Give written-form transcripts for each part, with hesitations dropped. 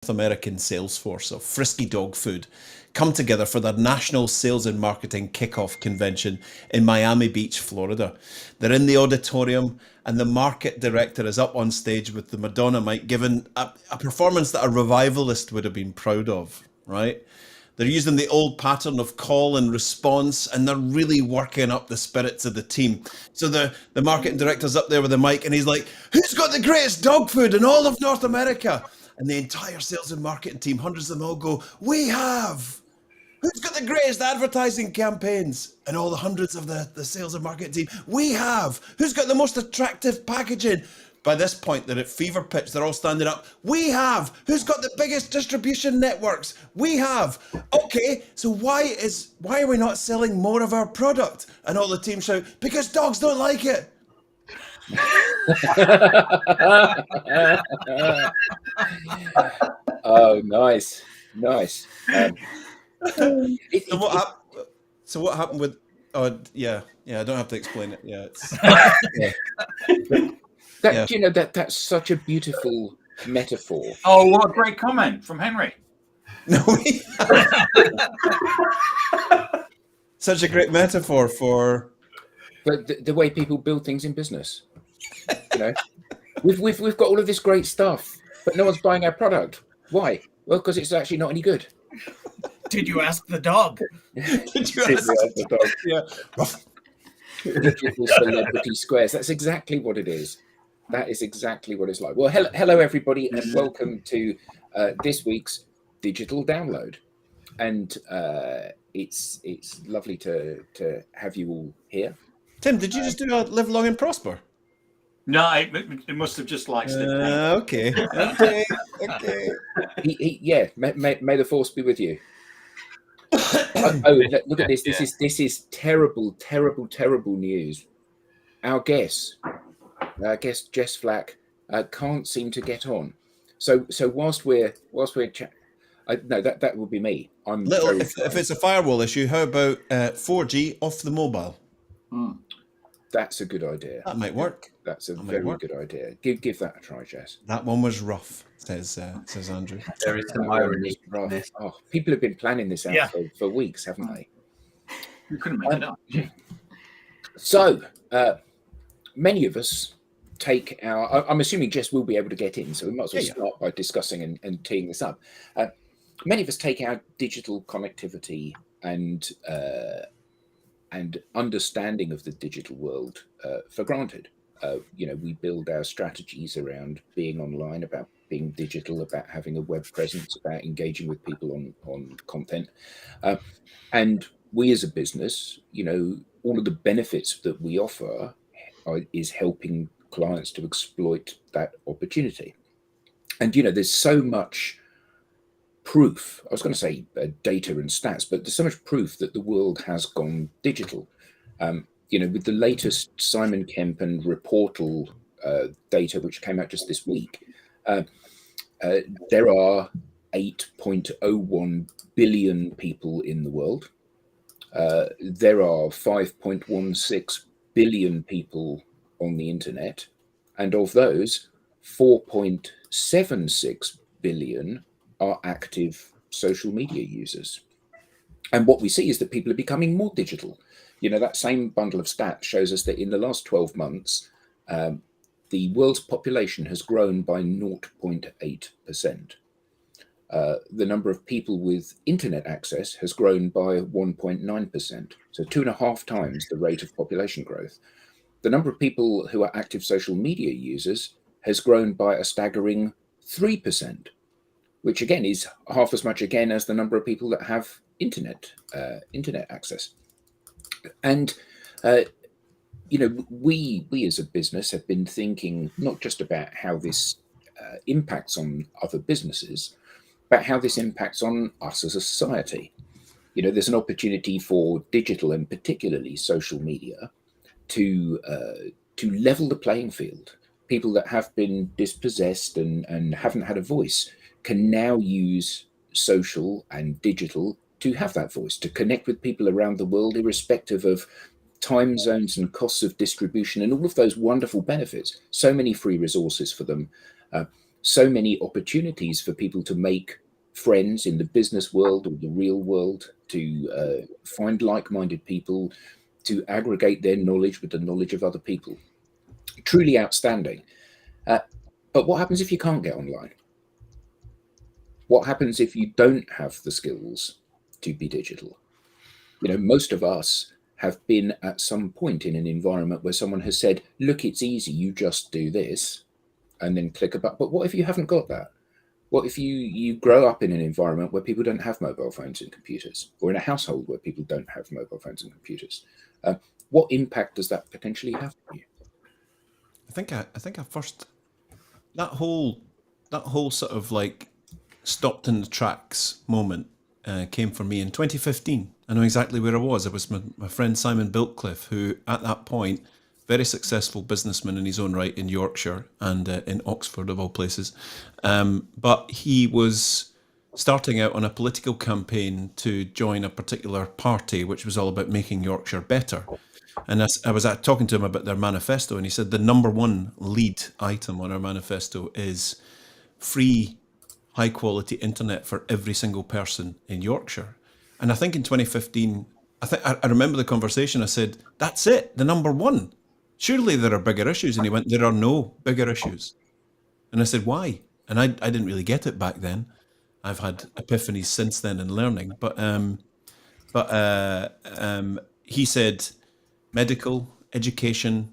American sales force of Frisky Dog Food come together for their National Sales and Marketing Kickoff Convention in Miami Beach, Florida. They're in the auditorium and the market director is up on stage with the Madonna mic, giving a performance that a revivalist would have been proud of, right? They're using the old pattern of call and response, and they're really working up the spirits of the team. So the marketing director's up there with the mic, and he's like, "Who's got the greatest dog food in all of North America?" And the entire sales and marketing team, hundreds of them all go, "We have." "Who's got the greatest advertising campaigns?" And all the hundreds of the sales and marketing team, "We have." "Who's got the most attractive packaging?" By this point, they're at fever pitch. They're all standing up. "We have." "Who's got the biggest distribution networks?" "We have." "Okay, so why are we not selling more of our product?" And all the team shout, "Because dogs don't like it." Oh, nice. So what happened with? Oh yeah. I don't have to explain it. Yeah, it's. You know, that's such a beautiful metaphor. Oh, what a great comment from Henry. No, such a great metaphor for. But the way people build things in business. You know, we've got all of this great stuff, but no one's buying our product. Why? Well, because it's actually not any good. Did you ask the dog? Did you ask the dog? Yeah. Digital celebrity squares. That's exactly what it is. That is exactly what it's like. Well, hello everybody, and welcome to this week's Digital Download. And it's lovely to have you all here. Tim, did you just do a live long and prosper? No, it must have just like slipped out. Okay. May the force be with you. Oh, look at this. This is terrible news. Our guest Jess Flack can't seem to get on. So whilst we're no, that would be me. If it's a firewall issue, how about 4G off the mobile? That's a good idea. That might work. That's a very good idea. Give that a try, Jess. That one was rough, says Andrew. There is some irony. Oh, people have been planning this out for weeks, haven't they? You couldn't make it up. So many of us take our. I'm assuming Jess will be able to get in, so we might as well start by discussing and teeing this up. Many of us take our digital connectivity and understanding of the digital world for granted. We build our strategies around being online, about being digital, about having a web presence, about engaging with people on content. And we as a business, all of the benefits that we offer is helping clients to exploit that opportunity. And, there's so much proof, I was going to say data and stats, but there's so much proof that the world has gone digital. With the latest Simon Kemp and Reportal data, which came out just this week, there are 8.01 billion people in the world. There are 5.16 billion people on the internet, and of those, 4.76 billion are active social media users. And what we see is that people are becoming more digital. That same bundle of stats shows us that in the last 12 months, the world's population has grown by 0.8%. The number of people with internet access has grown by 1.9%, so 2.5 times the rate of population growth. The number of people who are active social media users has grown by a staggering 3%, which again is half as much again as the number of people that have internet access. And we as a business have been thinking not just about how this impacts on other businesses, but how this impacts on us as a society. There's an opportunity for digital and particularly social media to level the playing field. People that have been dispossessed and haven't had a voice can now use social and digital to have that voice, to connect with people around the world, irrespective of time zones and costs of distribution and all of those wonderful benefits. So many free resources for them. so many opportunities for people to make friends in the business world or the real world, to find like-minded people, to aggregate their knowledge with the knowledge of other people. Truly outstanding. But what happens if you can't get online? What happens if you don't have the skills to be digital? Most of us have been at some point in an environment where someone has said, look, it's easy, you just do this, and then click a button. But what if you haven't got that? What if you grow up in an environment where people don't have mobile phones and computers, or in a household where people don't have mobile phones and computers? What impact does that potentially have on you? I think I first that whole sort of like stopped in the tracks moment came for me in 2015. I know exactly where I was. I was my friend Simon Biltcliffe, who at that point, very successful businessman in his own right in Yorkshire and in Oxford of all places. But he was starting out on a political campaign to join a particular party, which was all about making Yorkshire better. And I was talking to him about their manifesto, and he said the number one lead item on our manifesto is free, high-quality internet for every single person in Yorkshire. And I think in 2015, I remember the conversation. I said, "That's it, the number one. Surely there are bigger issues." And he went, "There are no bigger issues." And I said, "Why?" And I didn't really get it back then. I've had epiphanies since then in learning, but he said medical, education,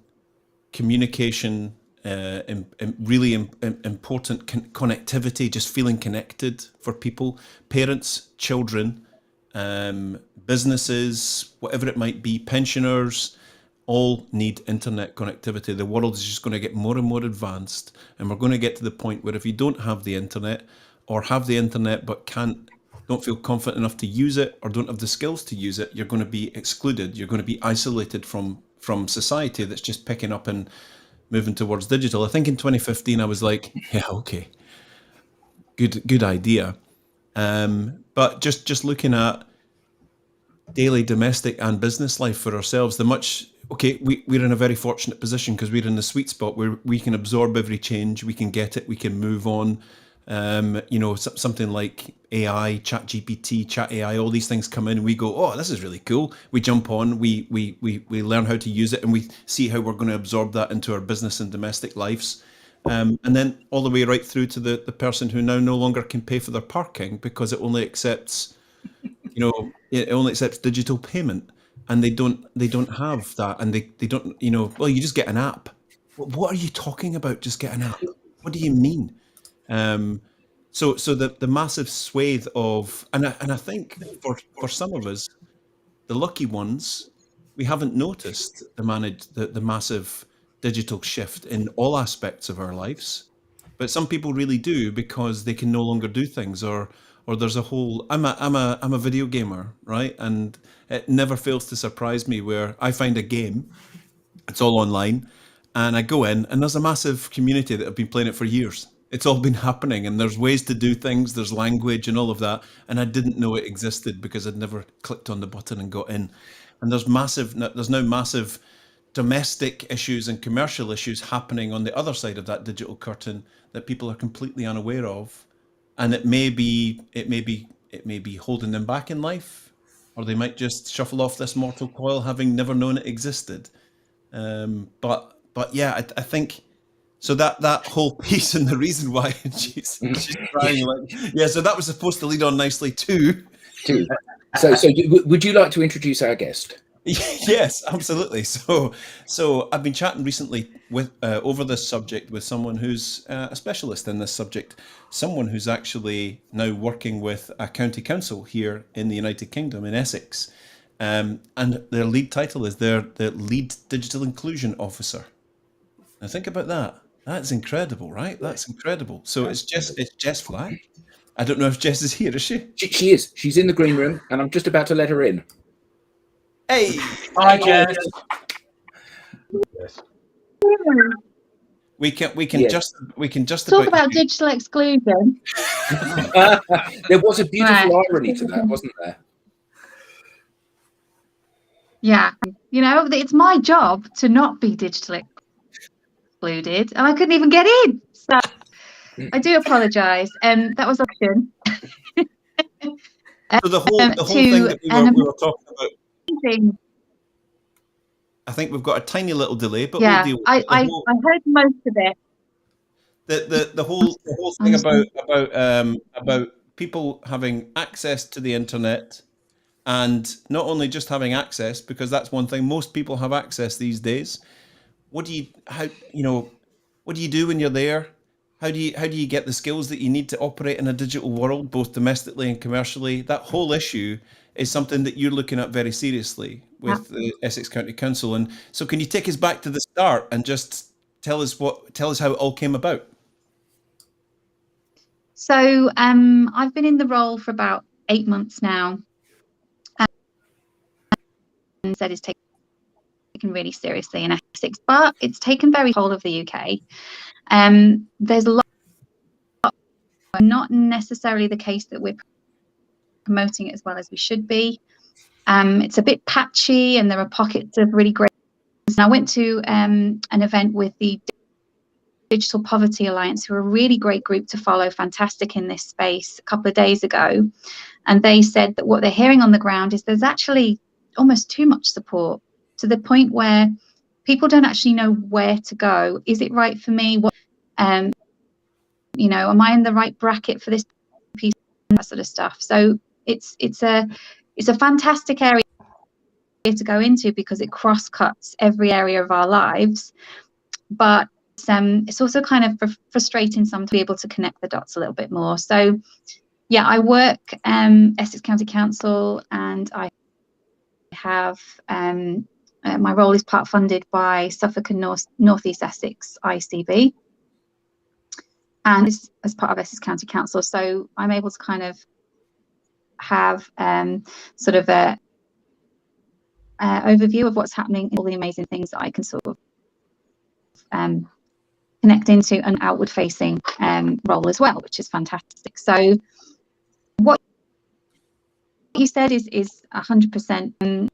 communication, really important connectivity, just feeling connected for people, parents, children, businesses, whatever it might be, pensioners, all need internet connectivity. The world is just going to get more and more advanced, and we're going to get to the point where if you don't have the internet, or have the internet but don't feel confident enough to use it, or don't have the skills to use it, you're going to be excluded. You're going to be isolated from society that's just picking up and moving towards digital. I think in 2015 I was like, yeah, okay, good idea. But just looking at daily domestic and business life for ourselves, we're in a very fortunate position because we're in the sweet spot where we can absorb every change, we can get it, we can move on. Something like AI, Chat AI, all these things come in and we go, oh, this is really cool. We jump on, we learn how to use it, and we see how we're going to absorb that into our business and domestic lives. And then all the way right through to the person who now no longer can pay for their parking because it only accepts, digital payment, and they don't have that, and they don't, well, you just get an app. What are you talking about? Just get an app? What do you mean? So the massive swathe of, and I think for some of us, the lucky ones, we haven't noticed the massive digital shift in all aspects of our lives, but some people really do because they can no longer do things, or there's a whole. I'm a video gamer, right? And it never fails to surprise me where I find a game, it's all online, and I go in and there's a massive community that have been playing it for years. It's all been happening, and there's ways to do things, there's language and all of that, and I didn't know it existed because I'd never clicked on the button and got in. And there's now massive domestic issues and commercial issues happening on the other side of that digital curtain that people are completely unaware of, and it may be holding them back in life, or they might just shuffle off this mortal coil having never known it existed. But yeah, I think. So that whole piece, and the reason why she's crying, so that was supposed to lead on nicely too. So would you like to introduce our guest? Yes, absolutely. So I've been chatting recently with over this subject with someone who's a specialist in this subject, someone who's actually now working with a county council here in the United Kingdom in Essex, and their lead title is the lead digital inclusion officer. Now think about that. That's incredible, right? That's incredible. So it's Jess Flack. I don't know if Jess is here, is she? She is. She's in the green room, and I'm just about to let her in. Hey! Hi, Jess. Yes. We can just Talk about digital exclusion. There was a beautiful irony to that, wasn't there? Yeah, it's my job to not be digitally excluded, and I couldn't even get in. So I do apologise. That was option. So the whole thing that we were talking about. I think we've got a tiny little delay, but yeah, we'll deal with I heard most of it. The whole thing about people having access to the internet, and not only just having access, because that's one thing, most people have access these days. What do you do when you're there? How do you get the skills that you need to operate in a digital world, both domestically and commercially? That whole issue is something that you're looking at very seriously with the Essex County Council. And so can you take us back to the start and just tell us how it all came about? So I've been in the role for about 8 months now, and said it's taken really seriously in Essex, but it's taken very hold of the UK. There's a lot, not necessarily the case that we're promoting it as well as we should be. It's a bit patchy, and there are pockets of really great. And I went to an event with the Digital Poverty Alliance, who are a really great group to follow, fantastic in this space, a couple of days ago. And they said that what they're hearing on the ground is there's actually almost too much support, to the point where people don't actually know where to go. Is it right for me? What, am I in the right bracket for this piece? That sort of stuff. So it's a fantastic area to go into, because it cross cuts every area of our lives. But it's also kind of frustrating sometimes to be able to connect the dots a little bit more. So yeah, I work Essex County Council, and I have my role is part funded by Suffolk and North East Essex ICB, and as part of Essex County Council. So I'm able to kind of have sort of a overview of what's happening, all the amazing things that I can sort of connect into an outward facing role as well, which is fantastic. So what you said is 100%.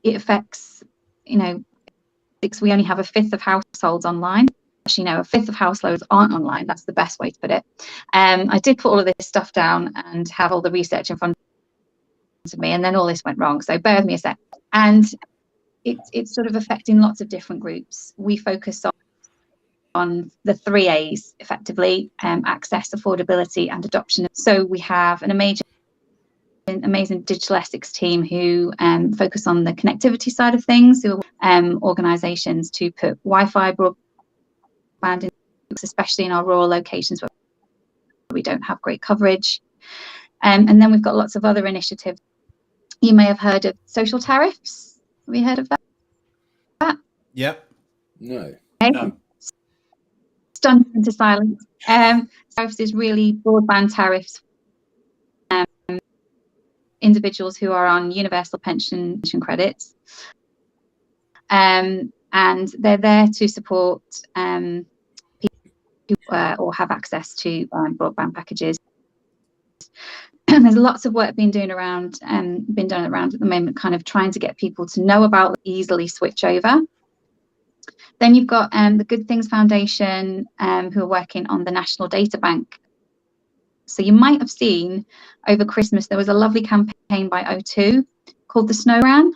It affects, we only have a fifth of households online. Actually, no, a fifth of households aren't online. That's the best way to put it. I did put all of this stuff down and have all the research in front of me, and then all this went wrong. So bear with me a sec. And it's sort of affecting lots of different groups. We focus on the 3 A's effectively: access, affordability, and adoption. So we have an amazing Digital Essex team who focus on the connectivity side of things, who are organisations to put Wi-Fi broadband in, especially in our rural locations where we don't have great coverage. And then we've got lots of other initiatives. You may have heard of social tariffs. Have you heard of that? Yep. No. Okay. No. Stunned into silence. Tariffs is really broadband tariffs. Individuals who are on universal pension credits, and they're there to support people who or have access to broadband packages. There's lots of work been done around at the moment, kind of trying to get people to know about, easily switch over. Then you've got the Good Things Foundation, who are working on the National Data Bank. So you might have seen over Christmas there was a lovely campaign by O2 called the Snow Ran.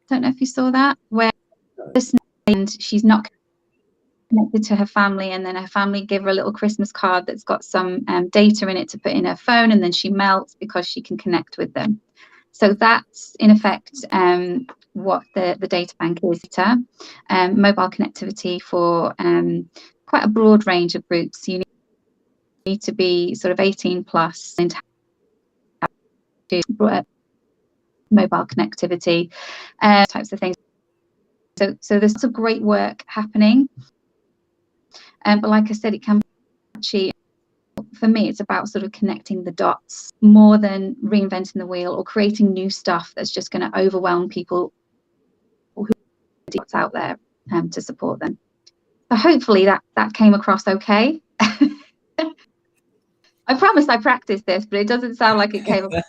Don't know if you saw that, where she's not connected to her family, and then her family give her a little Christmas card that's got some data in it to put in her phone, and then she melts because she can connect with them. So that's in effect what the data bank is. Mobile connectivity for quite a broad range of groups. You need to be sort of 18 plus and have mobile connectivity, types of things. So there's lots of great work happening, but like I said, it can be patchy. For me, it's about sort of connecting the dots more than reinventing the wheel or creating new stuff that's just going to overwhelm people who are what's out there to support them. So hopefully that came across okay. I promise I practiced this, but it doesn't sound like it came across.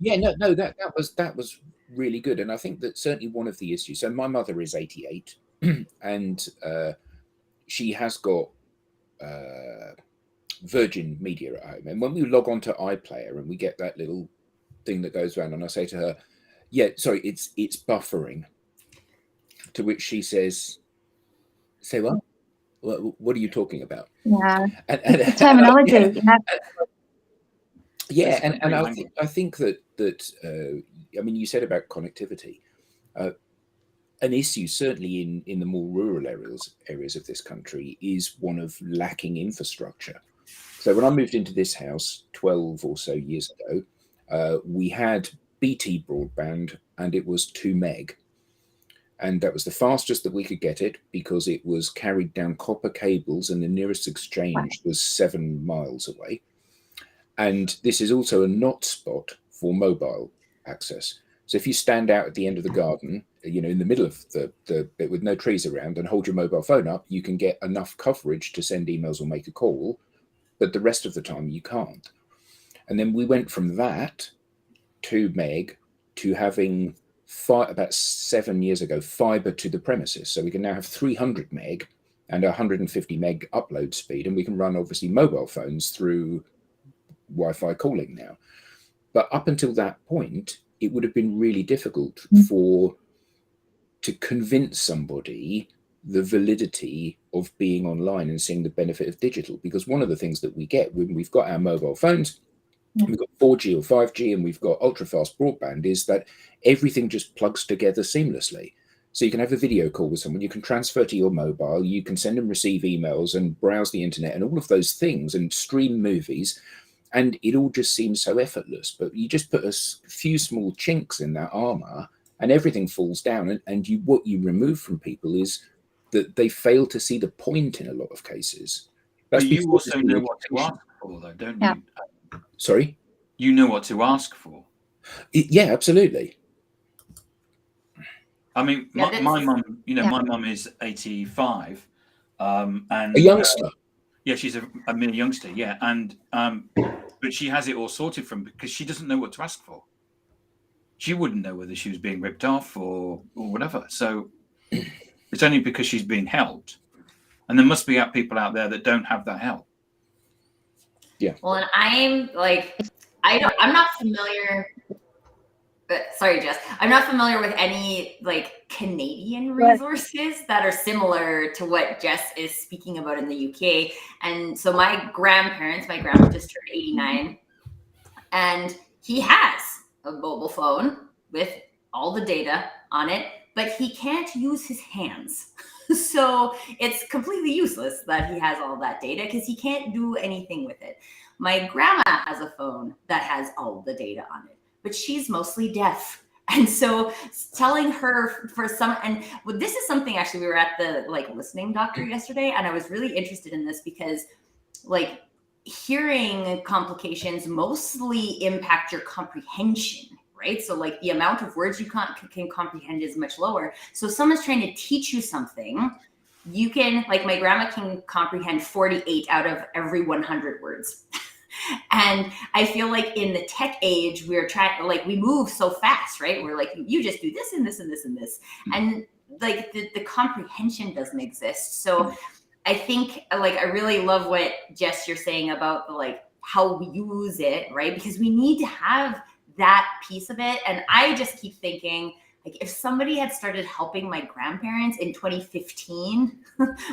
Yeah, no, that was really good, and I think that certainly one of the issues. So my mother is 88, and she has got Virgin Media at home, and when we log on to iPlayer and we get that little thing that goes around, and I say to her, "Yeah, sorry, it's buffering." To which she says, "Say what? What are you talking about?" Yeah, And terminology. yeah, and I think that I mean, you said about connectivity. An issue certainly in the more rural areas of this country is one of lacking infrastructure. So when I moved into this house 12 or so years ago, we had BT broadband, and it was 2 meg. And that was the fastest that we could get it, because it was carried down copper cables, and the nearest exchange was 7 miles away. And this is also a not spot for mobile access. So if you stand out at the end of the garden, in the middle of the bit with no trees around, and hold your mobile phone up, you can get enough coverage to send emails or make a call, but the rest of the time you can't. And then we went from that 2 meg to having about 7 years ago fiber to the premises. So we can now have 300 meg and 150 meg upload speed, and we can run obviously mobile phones through Wi-Fi calling now. But up until that point, it would have been really difficult to convince somebody the validity of being online and seeing the benefit of digital. Because one of the things that we get when we've got our mobile phones, we've got 4G or 5G, and we've got ultra fast broadband, is that everything just plugs together seamlessly. So you can have a video call with someone, you can transfer to your mobile, you can send and receive emails and browse the internet and all of those things, and stream movies. And it all just seems so effortless. But you just put a few small chinks in that armor, and everything falls down. And what you remove from people is that they fail to see the point in a lot of cases. But you also know what to ask for, though, don't you? Sorry? You know what to ask for. Yeah, absolutely. I mean, my mum, my mum is 85, and a youngster. Yeah, she's a mere youngster. Yeah, and but she has it all sorted because she doesn't know what to ask for. She wouldn't know whether she was being ripped off or whatever. So it's only because she's being helped, and there must be people out there that don't have that help. Yeah. Well, and I'm not familiar. Sorry, Jess. I'm not familiar with any Canadian resources that are similar to what Jess is speaking about in the UK. And so my grandma just turned 89, and he has a mobile phone with all the data on it, but he can't use his hands. So it's completely useless that he has all that data, because he can't do anything with it. My grandma has a phone that has all the data on it, but she's mostly deaf. And so telling her and this is something, actually, we were at the listening doctor yesterday, and I was really interested in this because hearing complications mostly impact your comprehension, right? So the amount of words you can comprehend is much lower. So if someone's trying to teach you something, you can, my grandma can comprehend 48 out of every 100 words. And I feel in the tech age, we're trying, we move so fast, right? We're you just do this and this and this and this. And the comprehension doesn't exist. So I think I really love what Jess, you're saying about how we use it, right? Because we need to have that piece of it. And I just keep thinking, if somebody had started helping my grandparents in 2015,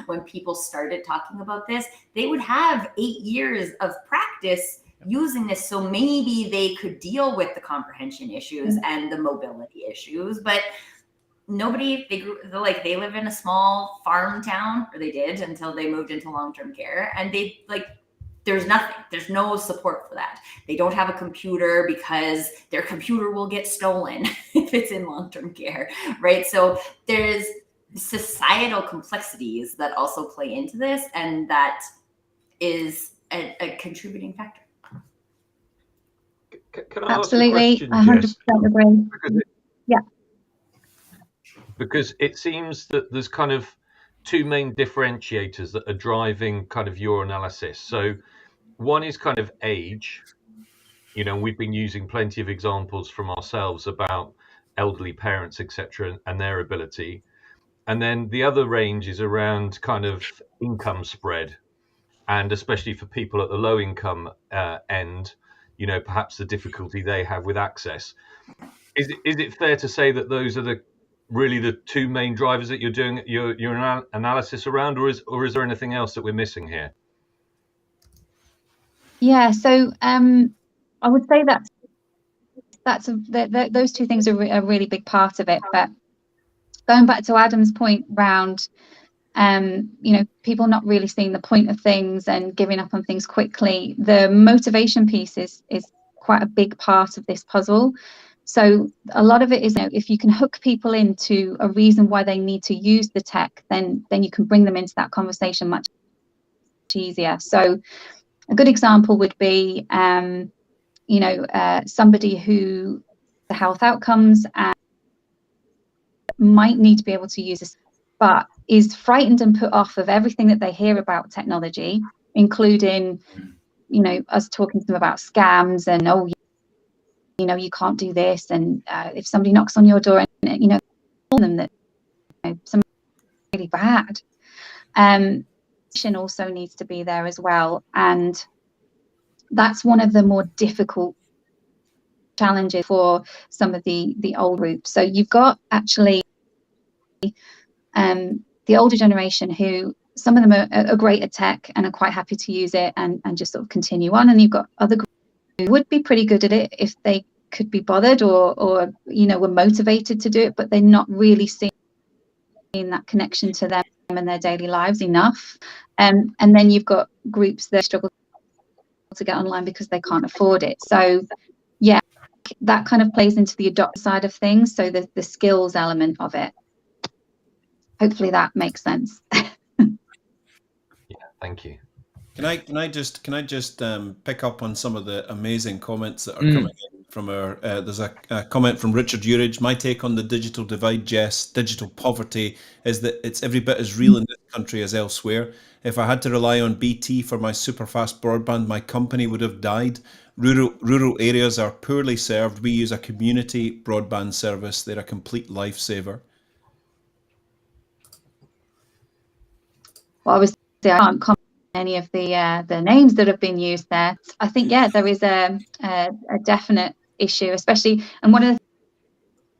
when people started talking about this, they would have 8 years of practice using this. So maybe they could deal with the comprehension issues and the mobility issues. But nobody, they live in a small farm town, or they did until they moved into long-term care. And they there's nothing. There's no support for that. They don't have a computer because their computer will get stolen if it's in long-term care, right? So there's societal complexities that also play into this, and that is a contributing factor. Can I Absolutely, ask a question, 100% agree. Because it seems that there's kind of two main differentiators that are driving kind of your analysis. So one is kind of age. We've been using plenty of examples from ourselves about elderly parents, etc., and their ability. And then the other range is around kind of income spread. and especially for people at the low income end, you know, perhaps the difficulty they have with access. Is it fair to say that those are really the two main drivers that you're doing your analysis around, or is there anything else that we're missing here? Yeah, so I would say those two things are a really big part of it. But going back to Adam's point around, you know, people not really seeing the point of things and giving up on things quickly, the motivation piece is quite a big part of this puzzle. So a lot of it is, you know, if you can hook people into a reason why they need to use the tech, then you can bring them into that conversation much easier. So a good example would be, you know, somebody who the health outcomes and might need to be able to use this, but is frightened and put off of everything that they hear about technology, including, you know, us talking to them about scams and, oh, you know, you can't do this, and if somebody knocks on your door and, you know, tell them that, you know, something really bad. Also needs to be there as well, and that's one of the more difficult challenges for some of the old groups. So you've got actually the older generation, who some of them are great at tech and are quite happy to use it and just sort of continue on, and you've got other groups who would be pretty good at it if they could be bothered or you know, were motivated to do it, but they're not really seeing that connection to them and their daily lives enough. And then you've got groups that struggle to get online because they can't afford it. So yeah, that kind of plays into the adopt side of things, so the skills element of it. Hopefully that makes sense. Yeah, thank you. Can I just pick up on some of the amazing comments that are coming in from our? There's a comment from Richard Urage. My take on the digital divide, Jess, digital poverty, is that it's every bit as real in this country as elsewhere. If I had to rely on BT for my super fast broadband, my company would have died. Rural areas are poorly served. We use a community broadband service. They're a complete lifesaver. Well, obviously I can't comment on any of the names that have been used there. I think, yeah, there is a definite issue, especially, and one of the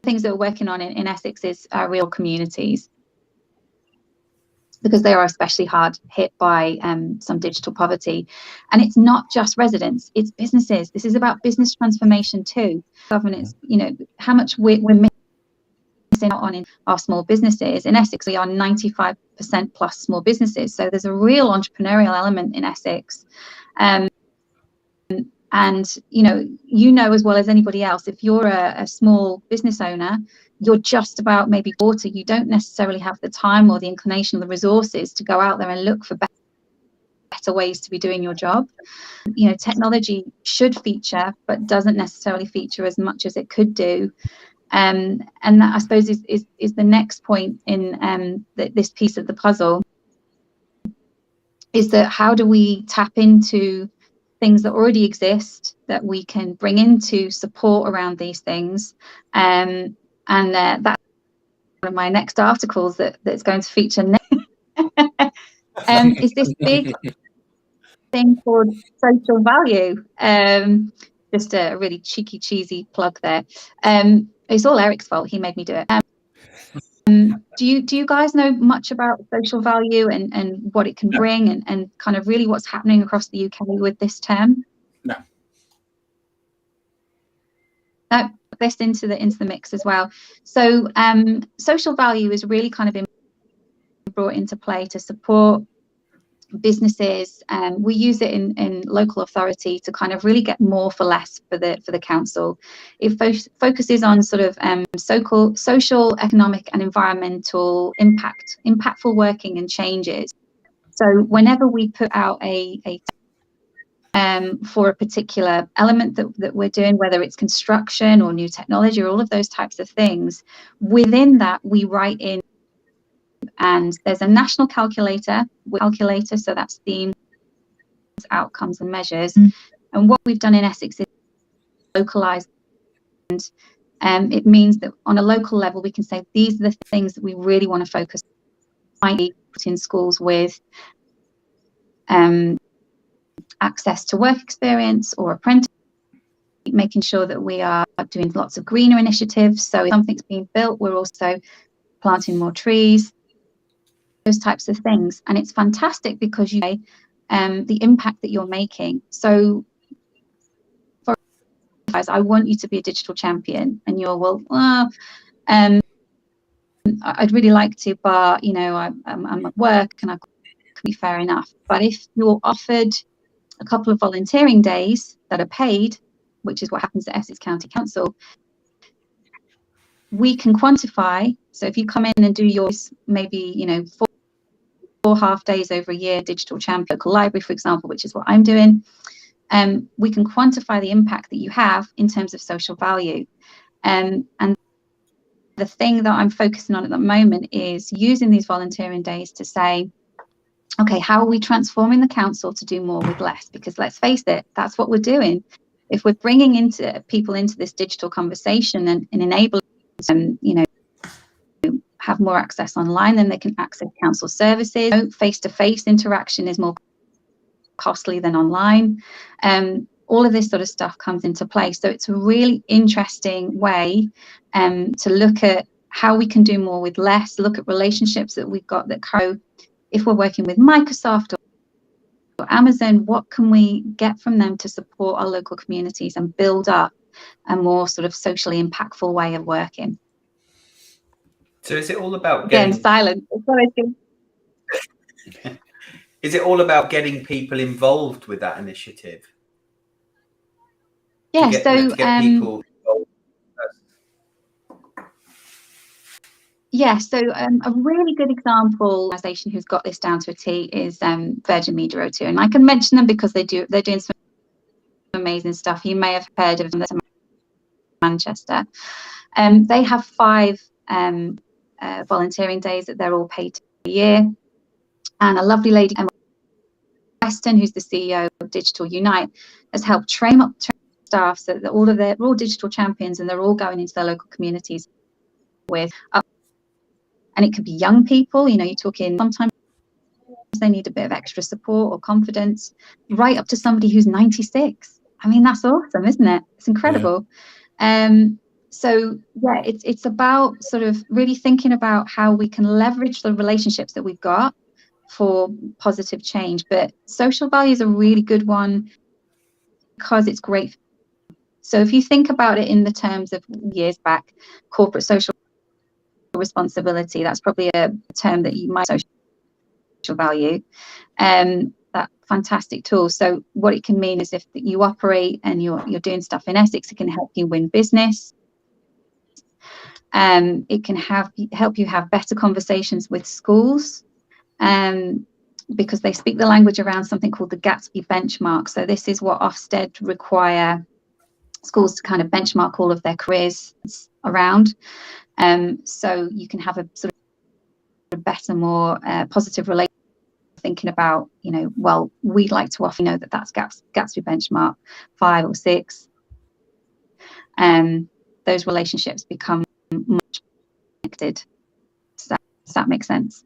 things that we're working on in Essex is real communities, because they are especially hard hit by some digital poverty. And it's not just residents, it's businesses. This is about business transformation too. Governance, you know, how much we're missing out on in our small businesses. In Essex, we are 95% plus small businesses. So there's a real entrepreneurial element in Essex. And, you know as well as anybody else, if you're a small business owner, you're just about maybe quarter, you don't necessarily have the time or the inclination or the resources to go out there and look for better ways to be doing your job. You know, technology should feature, but doesn't necessarily feature as much as it could do. And that, I suppose, is the next point in this piece of the puzzle, is that how do we tap into things that already exist that we can bring into support around these things. And that's one of my next articles that's going to feature is this big thing called social value. Just a really cheeky, cheesy plug there. It's all Eric's fault. He made me do it. Do you guys know much about social value and what it can bring and kind of really what's happening across the UK with this term? No. No, this into the mix as well. So social value is really kind of been brought into play to support businesses, and we use it in local authority to kind of really get more for less for the council. It focuses on sort of social, economic and environmental impactful working and changes. So whenever we put out for a particular element that we're doing, whether it's construction or new technology or all of those types of things, within that we write in. And there's a national calculator, so that's themes, outcomes and measures. And what we've done in Essex is localize, and it means that on a local level we can say these are the things that we really want to focus on in schools with. access to work experience or apprentice, making sure that we are doing lots of greener initiatives. So if something's being built, we're also planting more trees, those types of things. And it's fantastic because you know the impact that you're making. So for guys, I want you to be a digital champion, and you're, well, I'd really like to, but you know, I'm at work and I could be fair enough. But if you're offered a couple of volunteering days that are paid, which is what happens at Essex County Council, we can quantify. So if you come in and do yours, maybe, you know, four half days over a year, digital champion, local library, for example, which is what I'm doing, we can quantify the impact that you have in terms of social value. And the thing that I'm focusing on at the moment is using these volunteering days to say, okay, how are we transforming the council to do more with less? Because let's face it, that's what we're doing. If we're bringing people into this digital conversation and enabling them, you know, have more access online, then they can access council services. Face-to-face interaction is more costly than online. All of this sort of stuff comes into play. So it's a really interesting way to look at how we can do more with less, look at relationships that we've got that grow. If we're working with Microsoft or Amazon, what can we get from them to support our local communities and build up a more sort of socially impactful way of working? So is it all about getting silent? Is it all about getting people involved with that initiative? Yeah, to get people involved. Yeah, so a really good example organisation who's got this down to a T is Virgin Media O2, and I can mention them because they're doing some amazing stuff. You may have heard of them, Manchester. They have 5 volunteering days that they're all paid a year, and a lovely lady, Emma Weston, who's the CEO of Digital Unite, has helped train up staff so that they're all digital champions, and they're all going into their local communities with and it could be young people, you know, you're talking sometimes they need a bit of extra support or confidence, right up to somebody who's 96. I mean, that's awesome, isn't it? It's incredible. Yeah. So yeah, it's about sort of really thinking about how we can leverage the relationships that we've got for positive change. But social value is a really good one because it's great. So if you think about it in the terms of years back, corporate social responsibility, that's probably a term that you might social value, that fantastic tool. So what it can mean is if you operate and you're doing stuff in Essex, it can help you win business. It can help you have better conversations with schools, because they speak the language around something called the Gatsby benchmark. So this is what Ofsted require schools to kind of benchmark all of their careers around. So you can have a sort of better, more positive relationship, thinking about, you know, well, we'd like to offer, you know, that's Gatsby benchmark 5 or 6. Those relationships become much connected. Does that make sense?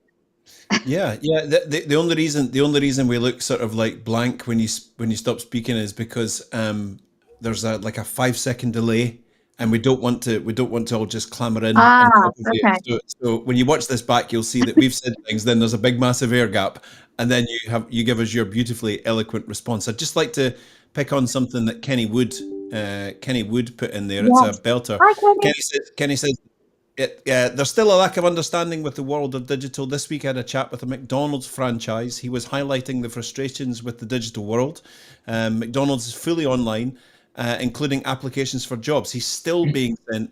Yeah. The only reason we look sort of like blank when you stop speaking is because there's a 5-second delay, and we don't want to all just clamor in. Okay. So when you watch this back, you'll see that we've said things, then there's a big massive air gap, and then you give us your beautifully eloquent response. I'd just like to pick on something that Kenny Wood put in there. Yes. It's a belter. Hi, Kenny says there's still a lack of understanding with the world of digital. This week I had a chat with a McDonald's franchise. He was highlighting the frustrations with the digital world. McDonald's is fully online, including applications for jobs. He's still being sent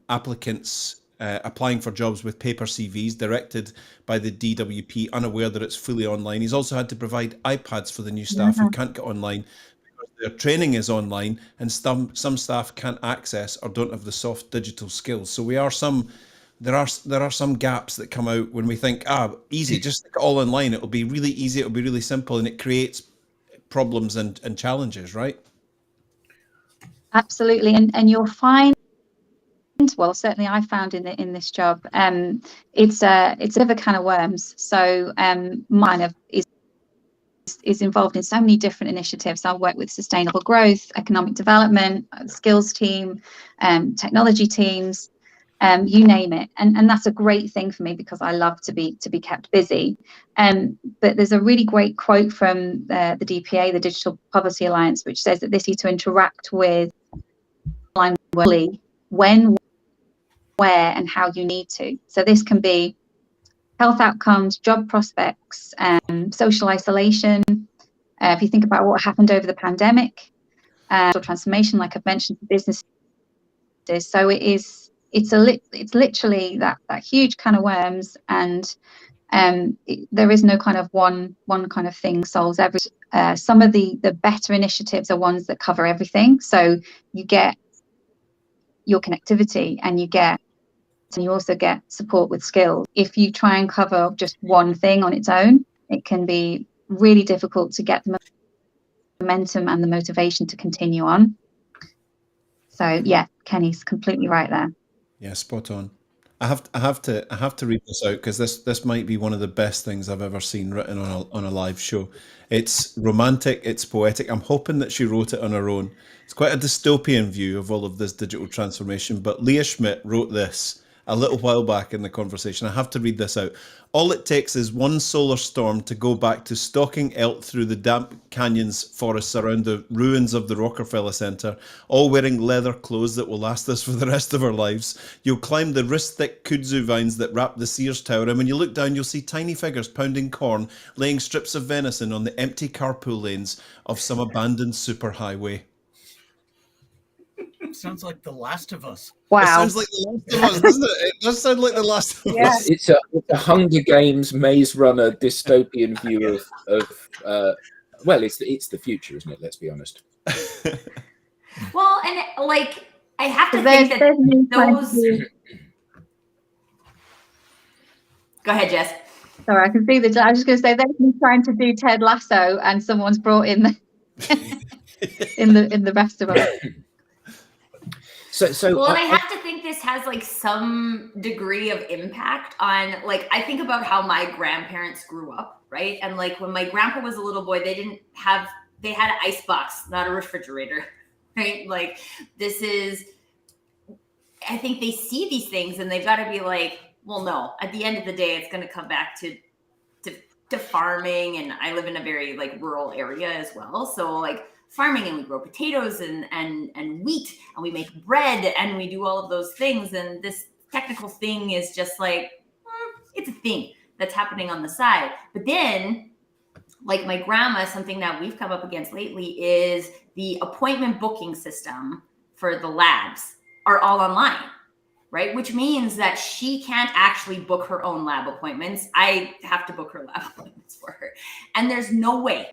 applicants applying for jobs with paper CVs directed by the DWP, unaware that it's fully online. He's also had to provide iPads for the new staff who can't get online because their training is online, and some staff can't access or don't have the soft digital skills. So there are some gaps that come out when we think, easy, just stick it all online. It'll be really easy. It'll be really simple, and it creates problems and challenges, right? Absolutely, and you'll find, well, certainly I found in this job, it's a bit of a can of worms. So mine is is involved in so many different initiatives. I work with sustainable growth, economic development, skills team, technology teams, you name it, and that's a great thing for me because I love to be kept busy. But there's a really great quote from the DPA, the Digital Poverty Alliance, which says that this is to interact with online when, where, and how you need to. So this can be health outcomes, job prospects, social isolation. If you think about what happened over the pandemic, transformation, like I've mentioned, for businesses. So it's literally that huge can of worms, and there is no kind of one kind of thing solves every. Some of the better initiatives are ones that cover everything. So you get your connectivity, and you also get support with skills. If you try and cover just one thing on its own, it can be really difficult to get the momentum and the motivation to continue on. So yeah, Kenny's completely right there. Yeah, spot on. I have to read this out because this might be one of the best things I've ever seen written on a live show. It's romantic, it's poetic. I'm hoping that she wrote it on her own. It's quite a dystopian view of all of this digital transformation, but Leah Schmidt wrote this a little while back in the conversation. I have to read this out. All it takes is one solar storm to go back to stalking elk through the damp canyons forests around the ruins of the Rockefeller Center, all wearing leather clothes that will last us for the rest of our lives. You'll climb the wrist-thick kudzu vines that wrap the Sears Tower, and when you look down, you'll see tiny figures pounding corn, laying strips of venison on the empty carpool lanes of some abandoned superhighway. Sounds like The Last of Us. Wow. It sounds like The Last of Us, doesn't it? It does sound like The Last of Yeah. Us. It's a Hunger Games, Maze Runner, dystopian view of well, it's the future, isn't it? Let's be honest. Well, and like I have to think that those. Go ahead, Jess. Sorry, I can see I was just going to say they've been trying to do Ted Lasso, and someone's brought in the rest of us. So well, and I have to think this has like some degree of impact on, like, I think about how my grandparents grew up, right? And like when my grandpa was a little boy, they had an ice box, not a refrigerator, right? Like I think they see these things and they've got to be like, well, no, at the end of the day, it's going to come back to farming. And I live in a very like rural area as well. So like farming, and we grow potatoes and wheat, and we make bread, and we do all of those things. And this technical thing is just like, it's a thing that's happening on the side. But then, like my grandma, something that we've come up against lately is the appointment booking system for the labs are all online, right? Which means that she can't actually book her own lab appointments. I have to book her lab appointments for her. And there's no way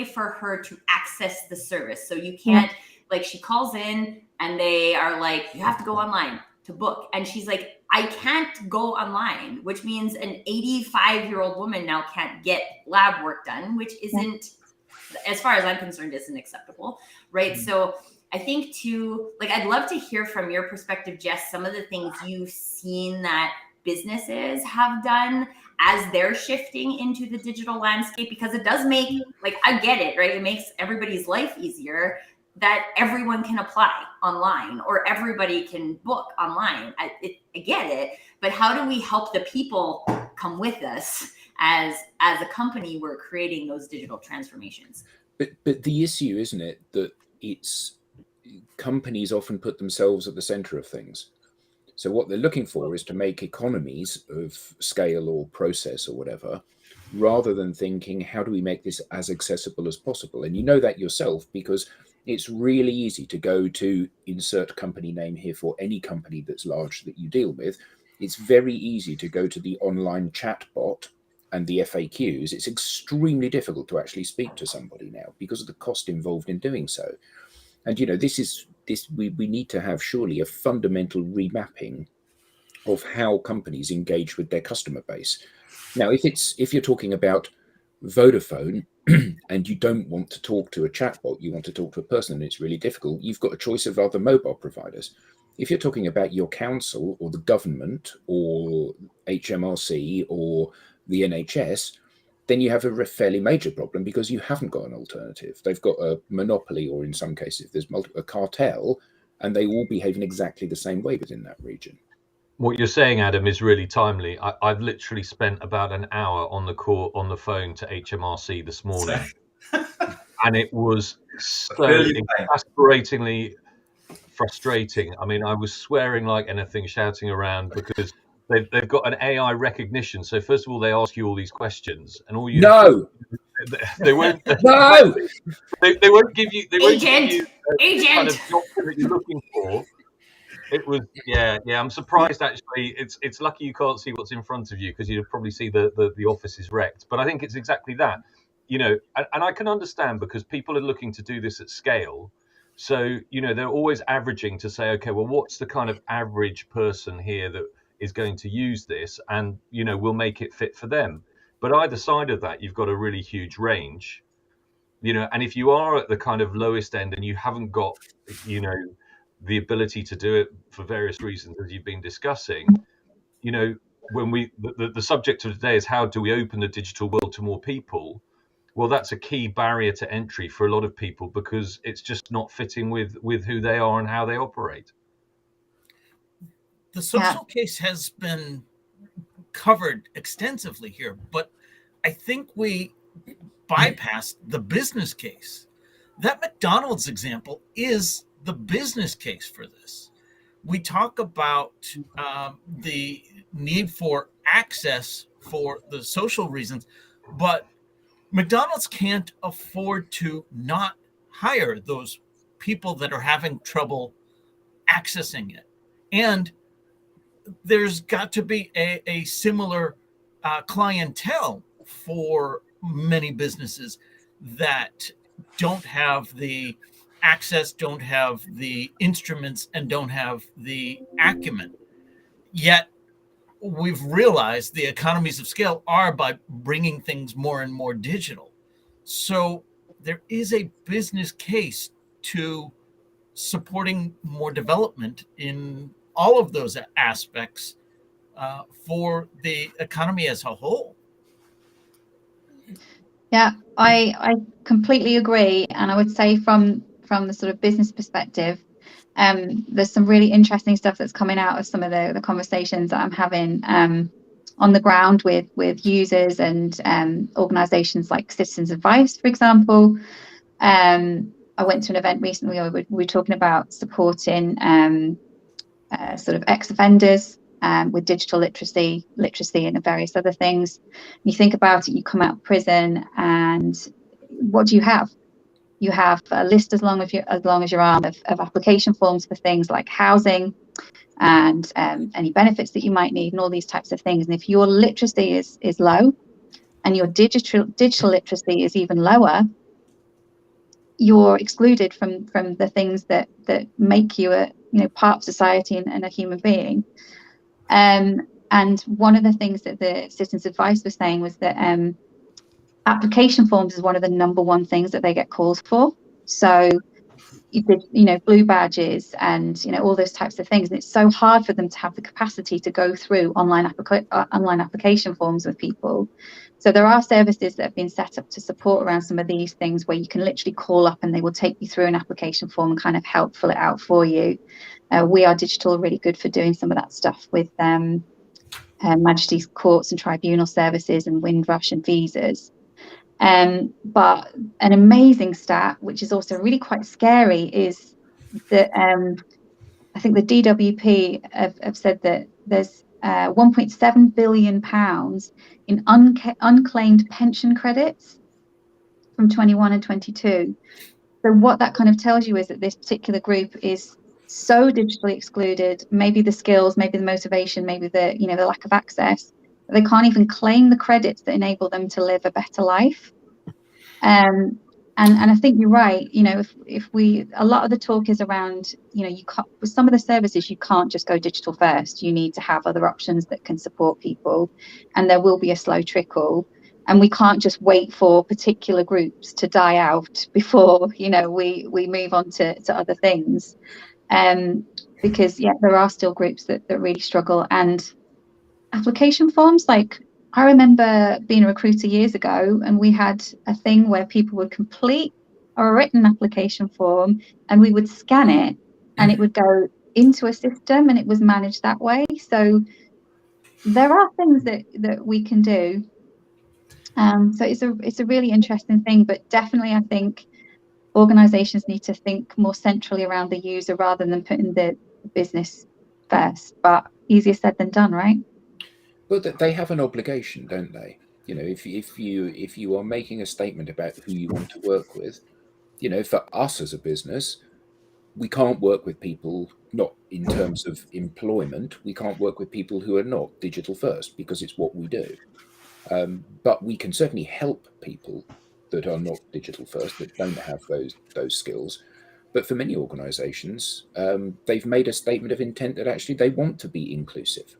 for her to access the service. So you can't, like, she calls in and they are like, you have to go online to book. And she's like, I can't go online, which means an 85-year-old woman now can't get lab work done, which isn't, as far as I'm concerned, isn't acceptable, right? Mm-hmm. So I think too, like, I'd love to hear from your perspective, Jess, some of the things you've seen that businesses have done as they're shifting into the digital landscape, because it does make, like, I get it, right? It makes everybody's life easier that everyone can apply online or everybody can book online. I get it, but how do we help the people come with us as a company? We're creating those digital transformations. But the issue, isn't it, that it's companies often put themselves at the center of things. So what they're looking for is to make economies of scale or process or whatever, rather than thinking, how do we make this as accessible as possible? And you know that yourself, because it's really easy to go to insert company name here for any company that's large that you deal with. It's very easy to go to the online chat bot and the FAQs. It's extremely difficult to actually speak to somebody now because of the cost involved in doing so. And, you know, we need to have surely a fundamental remapping of how companies engage with their customer base. Now, if you're talking about Vodafone and you don't want to talk to a chatbot, you want to talk to a person, and it's really difficult, you've got a choice of other mobile providers. If you're talking about your council or the government or HMRC or the NHS, then you have a fairly major problem, because you haven't got an alternative. They've got a monopoly, or in some cases, there's a cartel, and they all behave in exactly the same way within that region. What you're saying, Adam, is really timely. I've literally spent about an hour on the phone to HMRC this morning, and it was so exasperatingly frustrating. I mean, I was swearing like anything, shouting around, because they've got an AI recognition. So first of all, they ask you all these questions, and all you they won't they won't give you the kind of document that you're looking for. It was I'm surprised, actually. It's lucky you can't see what's in front of you, because you'd probably see the office is wrecked. But I think it's exactly that, and I can understand, because people are looking to do this at scale. So they're always averaging to say, okay, well, what's the kind of average person here that is going to use this, and we'll make it fit for them. But either side of that, you've got a really huge range, and if you are at the kind of lowest end and you haven't got the ability to do it for various reasons, as you've been discussing, when the subject of today is, how do we open the digital world to more people? Well, that's a key barrier to entry for a lot of people, because it's just not fitting with who they are and how they operate. The social case has been covered extensively here, but I think we bypassed the business case. That McDonald's example is the business case for this. We talk about the need for access for the social reasons, but McDonald's can't afford to not hire those people that are having trouble accessing it. And there's got to be a similar clientele for many businesses that don't have the access, don't have the instruments, and don't have the acumen. Yet we've realized the economies of scale are by bringing things more and more digital. So there is a business case to supporting more development in all of those aspects for the economy as a whole. Yeah, I completely agree. And I would say from the sort of business perspective, there's some really interesting stuff that's coming out of some of the conversations that I'm having on the ground with users and organizations like Citizens Advice, for example. I went to an event recently where we were talking about supporting sort of ex-offenders with digital literacy and various other things. You think about it, you come out of prison, and what do you have? You have a list as long as your arm of application forms for things like housing and any benefits that you might need, and all these types of things. And if your literacy is low, and your digital literacy is even lower, you're excluded from the things that make you a part of society and a human being. And one of the things that the Citizens Advice was saying was that application forms is one of the number one things that they get calls for. So blue badges and all those types of things, and it's so hard for them to have the capacity to go through online application forms with people. So there are services that have been set up to support around some of these things, where you can literally call up and they will take you through an application form and kind of help fill it out for you. We Are Digital are really good for doing some of that stuff with Majesty's Courts and Tribunal Services and Windrush and visas. But an amazing stat, which is also really quite scary, is that I think the DWP have said that there's £1.7 billion in unclaimed pension credits from 21 and 22. So what that kind of tells you is that this particular group is so digitally excluded, maybe the skills, maybe the motivation, maybe the the lack of access, they can't even claim the credits that enable them to live a better life. And I think you're right. If we, a lot of the talk is around, you can't, with some of the services, you can't just go digital first. You need to have other options that can support people, and there will be a slow trickle. And we can't just wait for particular groups to die out before we move on to other things. Because there are still groups that really struggle. And application forms, like, I remember being a recruiter years ago, and we had a thing where people would complete a written application form and we would scan it and it would go into a system and it was managed that way. So there are things that we can do. So it's a really interesting thing, but definitely I think organizations need to think more centrally around the user rather than putting the business first. But easier said than done, right? But they have an obligation, don't they? You know, if you are making a statement about who you want to work with, you know, for us as a business, we can't work with people, not in terms of employment, we can't work with people who are not digital first because it's what we do. But we can certainly help people that are not digital first, that don't have those skills. But for many organizations, they've made a statement of intent that actually they want to be inclusive.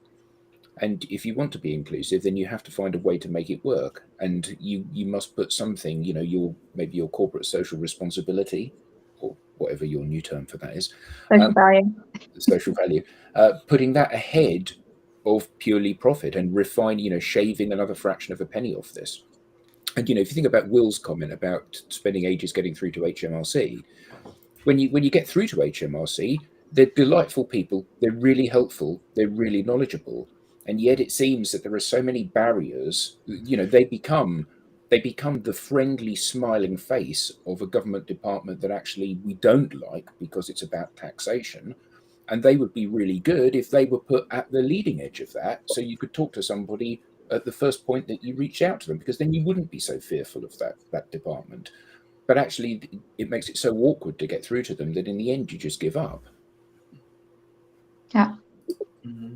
And if you want to be inclusive, then you have to find a way to make it work. And you must put something, you know, maybe your corporate social responsibility, or whatever your new term for that is, Social value. social value, putting that ahead of purely profit and refine, you know, shaving another fraction of a penny off this. And, you know, if you think about Will's comment about spending ages getting through to HMRC, when you get through to HMRC, they're delightful people, they're really helpful, they're really knowledgeable. And yet it seems that there are so many barriers, you know, they become the friendly, smiling face of a government department that actually we don't like because it's about taxation. And they would be really good if they were put at the leading edge of that. So you could talk to somebody at the first point that you reach out to them, because then you wouldn't be so fearful of that department. But actually, it makes it so awkward to get through to them that in the end, you just give up. Yeah. Mm-hmm.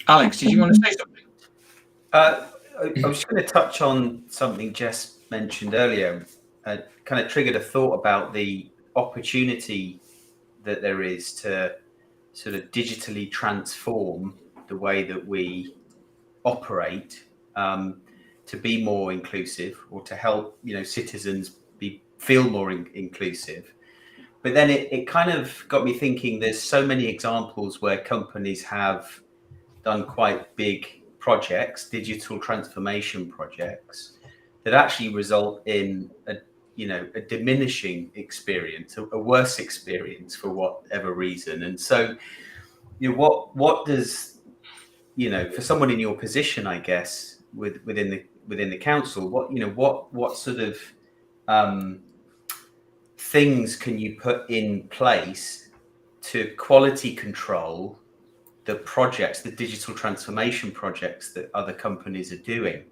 Alex, did you want to say something? I was going to touch on something Jess mentioned earlier. Kind of triggered a thought about the opportunity that there is to sort of digitally transform the way that we operate, to be more inclusive, or to help, you know, citizens feel more inclusive. But then it kind of got me thinking, there's so many examples where companies have done quite big projects, digital transformation projects, that actually result in a diminishing experience, a worse experience for whatever reason. And so, you know, what does, you know, for someone in your position, I guess, within the council, what sort of things can you put in place to quality control the projects, the digital transformation projects that other companies are doing?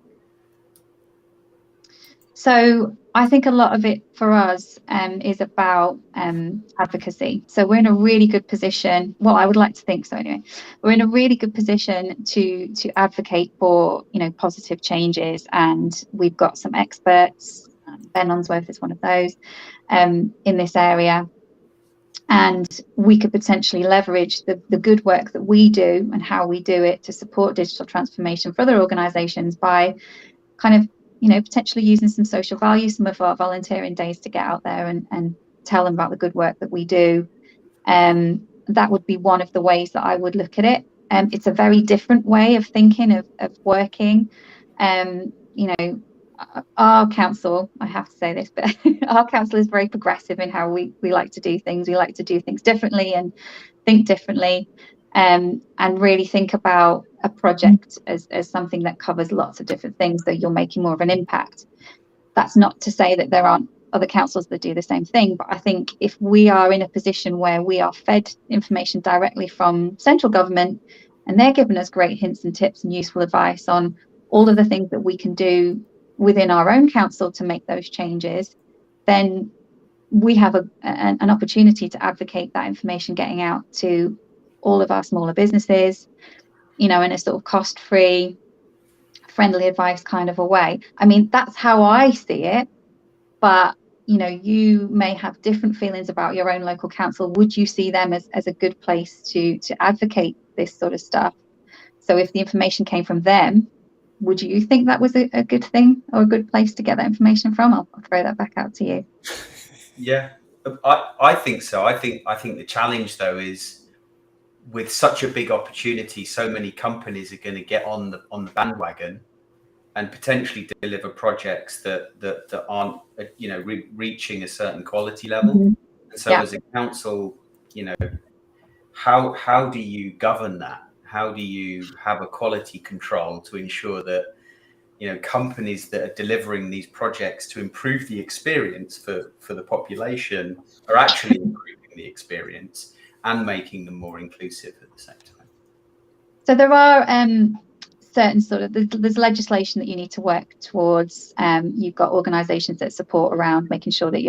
So I think a lot of it for us is about advocacy. So we're in a really good position. Well, I would like to think so anyway. We're in a really good position to advocate for, you know, positive changes, and we've got some experts. Ben Onsworth is one of those in this area. And we could potentially leverage the good work that we do and how we do it to support digital transformation for other organisations by kind of, you know, potentially using some social value, some of our volunteering days to get out there and tell them about the good work that we do. That would be one of the ways that I would look at it. It's a very different way of thinking, of working. You know, our council, I have to say this, but our council is very progressive in how we like to do things. We like to do things differently and think differently, and really think about a project as something that covers lots of different things, so you're making more of an impact. That's not to say that there aren't other councils that do the same thing, but I think if we are in a position where we are fed information directly from central government and they're giving us great hints and tips and useful advice on all of the things that we can do within our own council to make those changes, then we have an opportunity to advocate that information getting out to all of our smaller businesses, you know, in a sort of cost-free, friendly advice kind of a way. I mean, that's how I see it, but you know, you may have different feelings about your own local council. Would you see them as a good place to advocate this sort of stuff? So if the information came from them, would you think that was a good thing or a good place to get that information from? I'll throw that back out to you. Yeah, I think so. I think the challenge though is, with such a big opportunity, so many companies are going to get on the bandwagon, and potentially deliver projects that aren't, reaching a certain quality level. Mhm. And so Yeah. as a council, how do you govern that? How do you have a quality control to ensure that companies that are delivering these projects to improve the experience for the population are actually improving the experience and making them more inclusive at the same time? So there are certain there's legislation that you need to work towards. You've got organisations that support around making sure that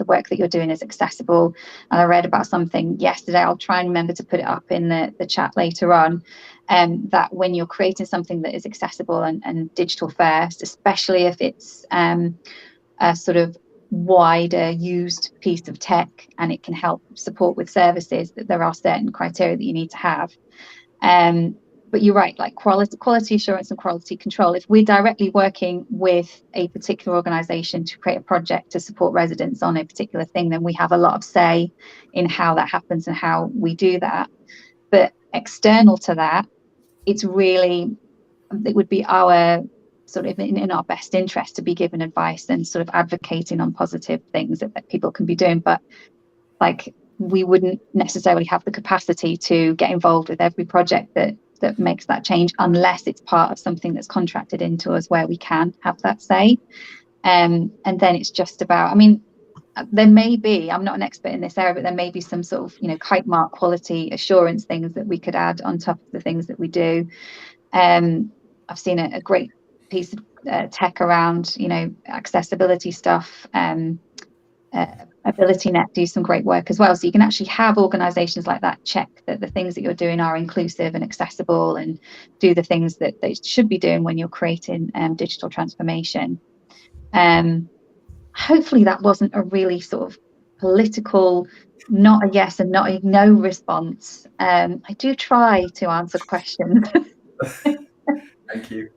the work that you're doing is accessible. And I read about something yesterday. I'll try and remember to put it up in the chat later on. That when you're creating something that is accessible and digital first, especially if it's a sort of wider used piece of tech and it can help support with services, that there are certain criteria that you need to have. But you're right, like quality assurance and quality control. If we're directly working with a particular organisation to create a project to support residents on a particular thing, then we have a lot of say in how that happens and how we do that. But external to that, it would be our sort of in our best interest to be given advice and sort of advocating on positive things that people can be doing. But like, we wouldn't necessarily have the capacity to get involved with every project that makes that change, unless it's part of something that's contracted into us where we can have that say. And then it's just about, I mean, there may be, I'm not an expert in this area, but there may be some sort of, kite mark quality assurance things that we could add on top of the things that we do. I've seen a great piece of tech around, accessibility stuff. AbilityNet do some great work as well. So you can actually have organisations like that check that the things that you're doing are inclusive and accessible, and do the things that they should be doing when you're creating digital transformation. Hopefully that wasn't a really sort of political, not a yes and not a no response. I do try to answer questions. Thank you.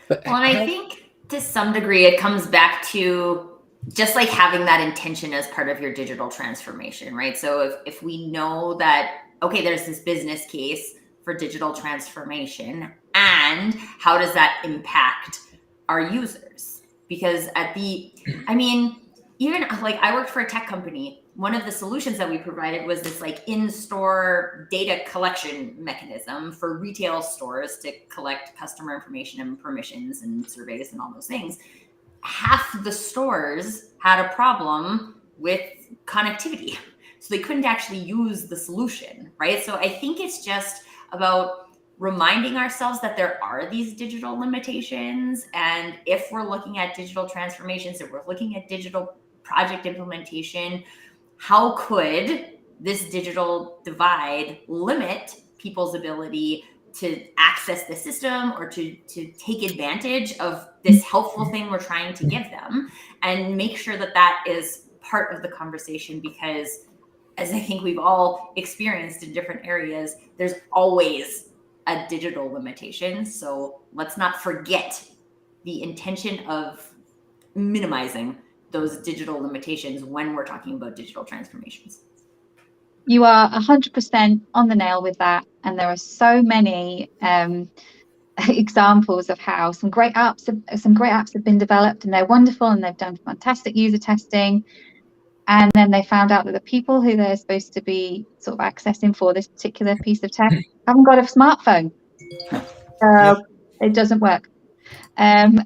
Well, and I think to some degree it comes back to just like having that intention as part of your digital transformation, right? So if we know that, okay, there's this business case for digital transformation, and how does that impact our users? Because even like I worked for a tech company. One of the solutions that we provided was this like in-store data collection mechanism for retail stores to collect customer information and permissions and surveys and all those things. Half the stores had a problem with connectivity, so they couldn't actually use the solution, right? So I think it's just about reminding ourselves that there are these digital limitations, and if we're looking at digital transformations, if we're looking at digital project implementation, how could this digital divide limit people's ability to access the system or to take advantage of this helpful thing we're trying to give them, and make sure that that is part of the conversation? Because as I think we've all experienced in different areas, there's always a digital limitation. So let's not forget the intention of minimizing those digital limitations when we're talking about digital transformations. You are 100% on the nail with that, and there are so many examples of how some great apps have been developed, and they're wonderful, and they've done fantastic user testing, and then they found out that the people who they're supposed to be sort of accessing for this particular piece of tech haven't got a smartphone, so it doesn't work. And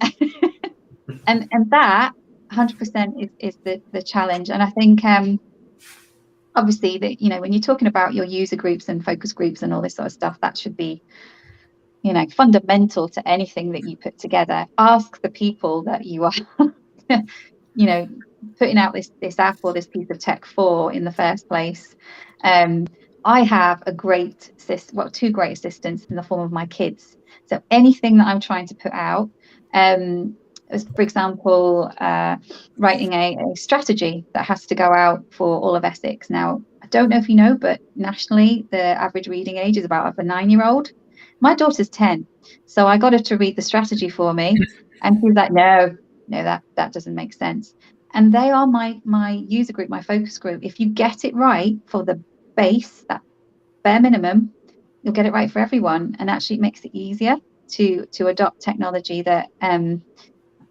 that 100% is the challenge. And I think obviously that, when you're talking about your user groups and focus groups and all this sort of stuff, that should be fundamental to anything that you put together. Ask the people that you are putting out this app or this piece of tech for in the first place. I have two great assistants in the form of my kids. So anything that I'm trying to put out, for example, writing a strategy that has to go out for all of Essex. Now, I don't know if you know, but nationally, the average reading age is about a 9-year-old. My daughter's 10, so I got her to read the strategy for me, and she's like, no, that doesn't make sense. And they are my user group, my focus group. If you get it right for the base, that bare minimum, you'll get it right for everyone, and actually it makes it easier to adopt technology that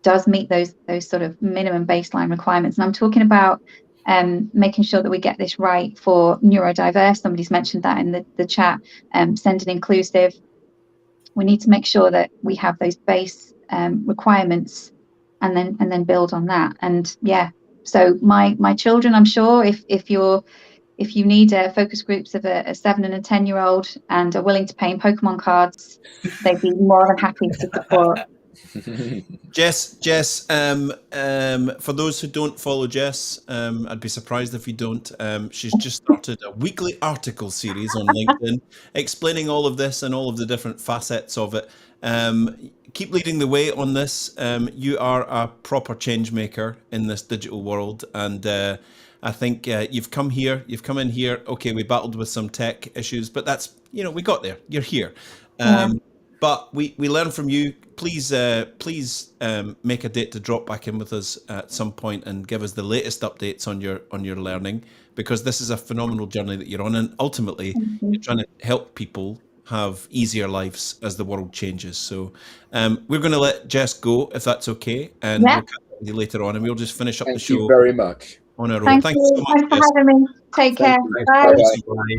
does meet those sort of minimum baseline requirements. And I'm talking about making sure that we get this right for neurodiverse. Somebody's mentioned that in the chat. Send and inclusive. We need to make sure that we have those base requirements, and then build on that. And yeah, so my children, I'm sure if you need focus groups of a 7 and a 10-year-old and are willing to pay in Pokemon cards, they'd be more than happy to support. Jess, for those who don't follow Jess, I'd be surprised if you don't. She's just started a weekly article series on LinkedIn explaining all of this and all of the different facets of it. Keep leading the way on this. You are a proper change maker in this digital world, and I think you've come in here. Okay, we battled with some tech issues, but that's, we got there. You're here. But we learn from you. Please make a date to drop back in with us at some point and give us the latest updates on your learning, because this is a phenomenal journey that you're on, and ultimately you're trying to help people have easier lives as the world changes. So we're going to let Jess go, if that's okay, and we'll catch up with you later on, and we'll just finish up the show. Thank you very much. On our own. Thank Thanks you. so much. Thanks for having me. Take care. Bye. Bye.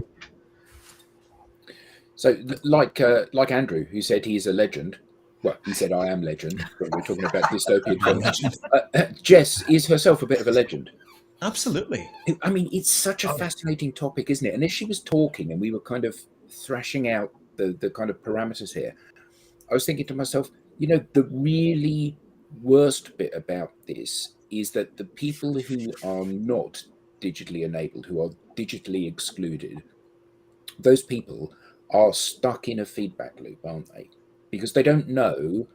So, like Andrew, who said he's a legend. Well, he said I am legend, but we're talking about dystopian films. Jess is herself a bit of a legend. Absolutely. I mean, it's such a fascinating topic, isn't it? And as she was talking and we were kind of thrashing out the kind of parameters here, I was thinking to myself, the really worst bit about this is that the people who are not digitally enabled, who are digitally excluded, those people are stuck in a feedback loop, aren't they? Because they don't know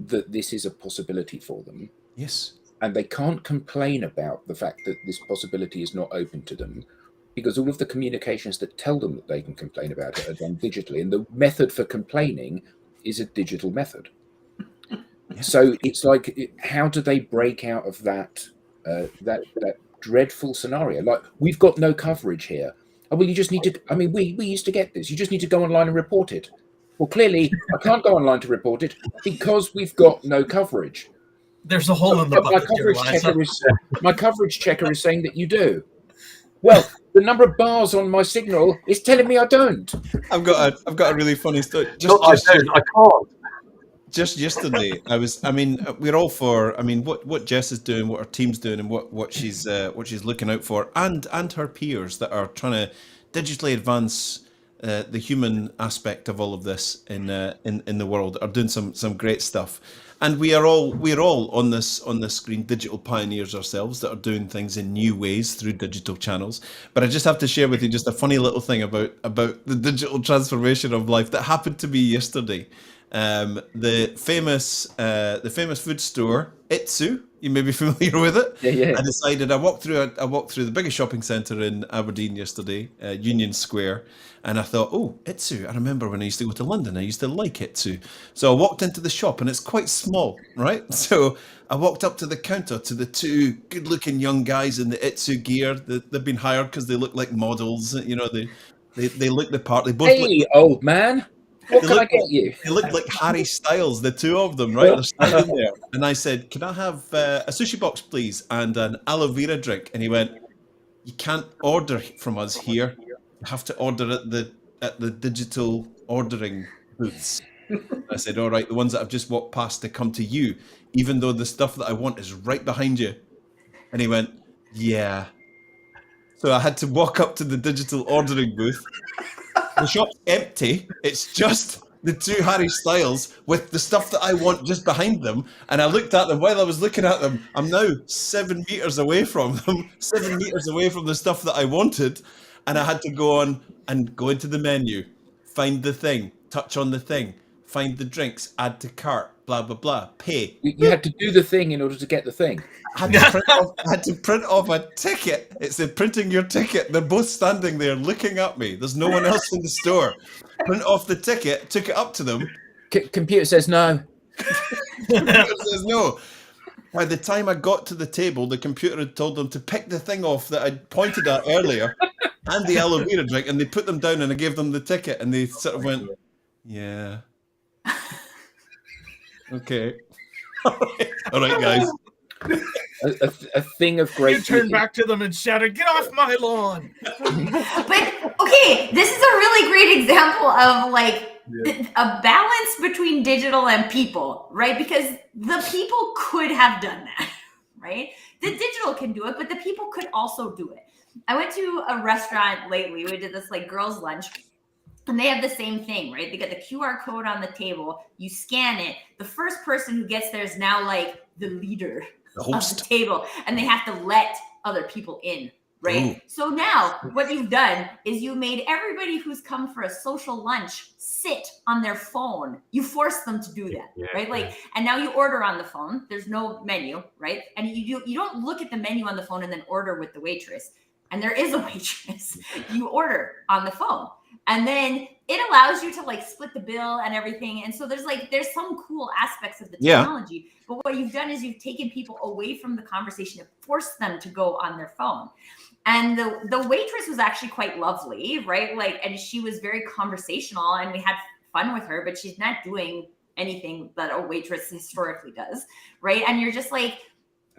that this is a possibility for them. Yes. And they can't complain about the fact that this possibility is not open to them, because all of the communications that tell them that they can complain about it are done digitally. And the method for complaining is a digital method. Yeah. So it's like, how do they break out of that dreadful scenario? Like, we've got no coverage here. Oh, well, you just need to, we used to get this. You just need to go online and report it. Well, clearly, I can't go online to report it because we've got no coverage. There's a hole in the bucket. My coverage checker is saying that you do. Well, the number of bars on my signal is telling me I don't. I've got a really funny story. I can't. Just yesterday, we're all for, what Jess is doing, what her team's doing, and what she's looking out for, and her peers that are trying to digitally advance the human aspect of all of this in the world, are doing some great stuff. And we're all on this screen digital pioneers ourselves that are doing things in new ways through digital channels. But I just have to share with you just a funny little thing about the digital transformation of life that happened to me yesterday. The famous food store Itsu, you may be familiar with it. Yeah. I decided I walked through the biggest shopping centre in Aberdeen yesterday, Union Square, and I thought, oh, Itsu. I remember when I used to go to London, I used to like Itsu. So I walked into the shop, and it's quite small, right? So I walked up to the counter to the two good-looking young guys in the Itsu gear. They've been hired because they look like models. They look the part. They both look, old man. What can I get you? They look like Harry Styles, the two of them, right? They're standing there. And I said, can I have a sushi box, please, and an aloe vera drink? And he went, you can't order from us here. You have to order at the digital ordering booths. I said, all right, the ones that I've just walked past to come to you, even though the stuff that I want is right behind you. And he went, yeah. So I had to walk up to the digital ordering booth. The shop's empty. It's just the two Harry Styles with the stuff that I want just behind them. And I looked at them. While I was looking at them, I'm now 7 meters away from them, 7 meters away from the stuff that I wanted. And I had to go on and go into the menu, find the thing, touch on the thing, find the drinks, add to cart, blah, blah, blah, pay. You had to do the thing in order to get the thing. I had to print off a ticket. It said printing your ticket. They're both standing there looking at me. There's no one else in the store. Print off the ticket, took it up to them. Computer says no. Computer says no. By the time I got to the table, the computer had told them to pick the thing off that I'd pointed at earlier and the aloe vera drink, and they put them down, and I gave them the ticket, and they sort of went, yeah. Okay. All right, guys. A thing of great You turned beauty. back to them and shouted, "Get off my lawn!" But okay, this is a really great example of like a balance between digital and people, right? Because the people could have done that, right? The digital can do it, but the people could also do it. I went to a restaurant lately. We did this like girls' lunch. And they have the same thing, right? They got the QR code on the table. You scan it. The first person who gets there is now like the leader The of the host. table, and they have to let other people in, right? Ooh. So now what you've done is you made everybody who's come for a social lunch sit on their phone. You force them to do that, right? Like, and now you order on the phone. There's no menu, right? And you don't look at the menu on the phone and then order with the waitress. And there is a waitress. You order on the phone. And then it allows you to like split the bill and everything. And so there's some cool aspects of the technology. Yeah. But what you've done is you've taken people away from the conversation and forced them to go on their phone. And the waitress was actually quite lovely, right? Like, and she was very conversational and we had fun with her, but she's not doing anything that a waitress historically does, right? And you're just like,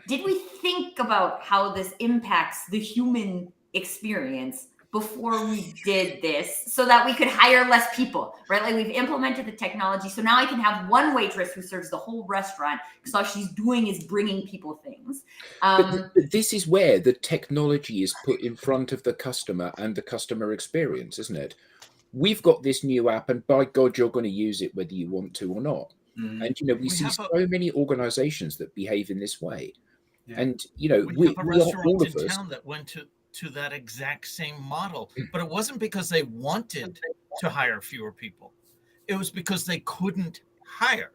did we think about how this impacts the human experience before we did this so that we could hire less people, right? Like we've implemented the technology. So now I can have one waitress who serves the whole restaurant because all she's doing is bringing people things. But this is where the technology is put in front of the customer and the customer experience, isn't it? We've got this new app and by God, you're going to use it whether you want to or not. And, we see so many organizations that behave in this way. Yeah. And, we have a restaurant in town that went to that exact same model, but it wasn't because they wanted to hire fewer people. It was because they couldn't hire.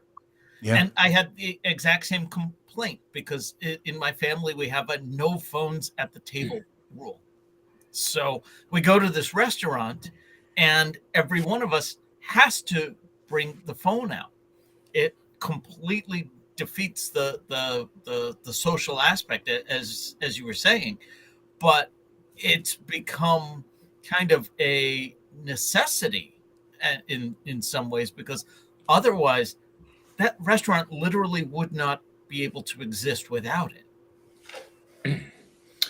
Yeah. And I had the exact same complaint because in my family, we have a no phones at the table rule. So we go to this restaurant and every one of us has to bring the phone out. It completely defeats the social aspect, as you were saying, but it's become kind of a necessity in some ways, because otherwise that restaurant literally would not be able to exist without it.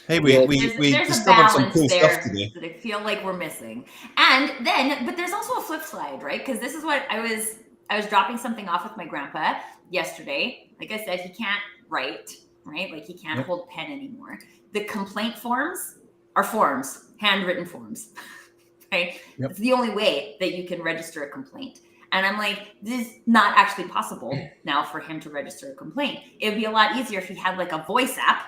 Hey, we discovered some cool stuff today that I feel like we're missing. And then, but there's also a flip side, right? Because this is what I was dropping something off with my grandpa yesterday. Like I said, he can't write, right? Like he can't hold a pen anymore. The complaint forms are forms, handwritten forms, right? Yep. It's the only way that you can register a complaint. And I'm like, this is not actually possible now for him to register a complaint. It would be a lot easier if he had like a voice app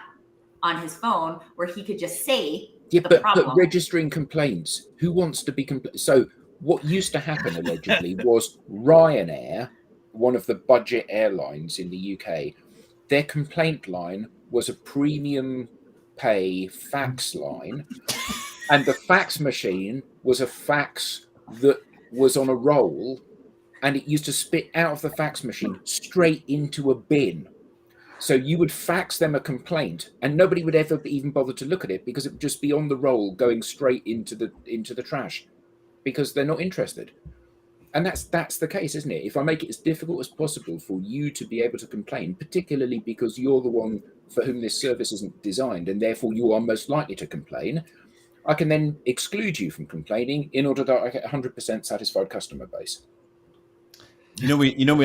on his phone where he could just say the problem. But registering complaints, who wants to be so what used to happen allegedly was Ryanair, one of the budget airlines in the UK, their complaint line was a premium pay fax line, and the fax machine was a fax that was on a roll, and it used to spit out of the fax machine straight into a bin. So you would fax them a complaint and nobody would ever even bother to look at it because it would just be on the roll going straight into the trash because they're not interested. And that's the case, isn't it? If I make it as difficult as possible for you to be able to complain, particularly because you're the one for whom this service isn't designed and therefore you are most likely to complain, I can then exclude you from complaining in order that I get 100% satisfied customer base. We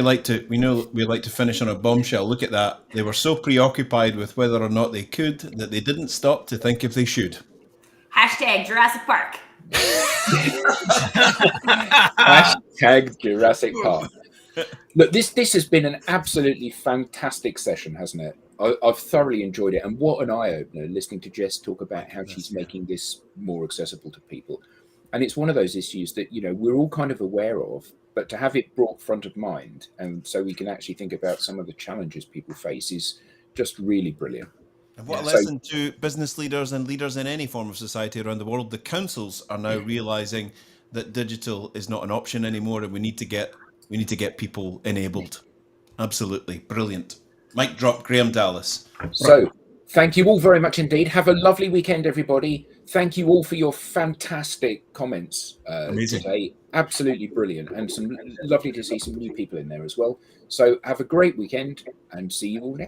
like to finish on a bombshell. Look at that. They were so preoccupied with whether or not they could that they didn't stop to think if they should. Hashtag Jurassic Park. Hashtag Jurassic Park. Look, this has been an absolutely fantastic session, hasn't it? I've thoroughly enjoyed it. And what an eye-opener listening to Jess talk about how she's making this more accessible to people. And it's one of those issues that, we're all kind of aware of, but to have it brought front of mind and so we can actually think about some of the challenges people face is just really brilliant. And what a lesson to business leaders and leaders in any form of society around the world. The councils are now realizing that digital is not an option anymore, and we need to get people enabled. Absolutely brilliant. Mic drop, Graham Dallas. So Thank you all very much indeed. Have a lovely weekend, everybody. Thank you all for your fantastic comments today. Absolutely brilliant, and some lovely to see some new people in there as well. So have a great weekend, and see you all next.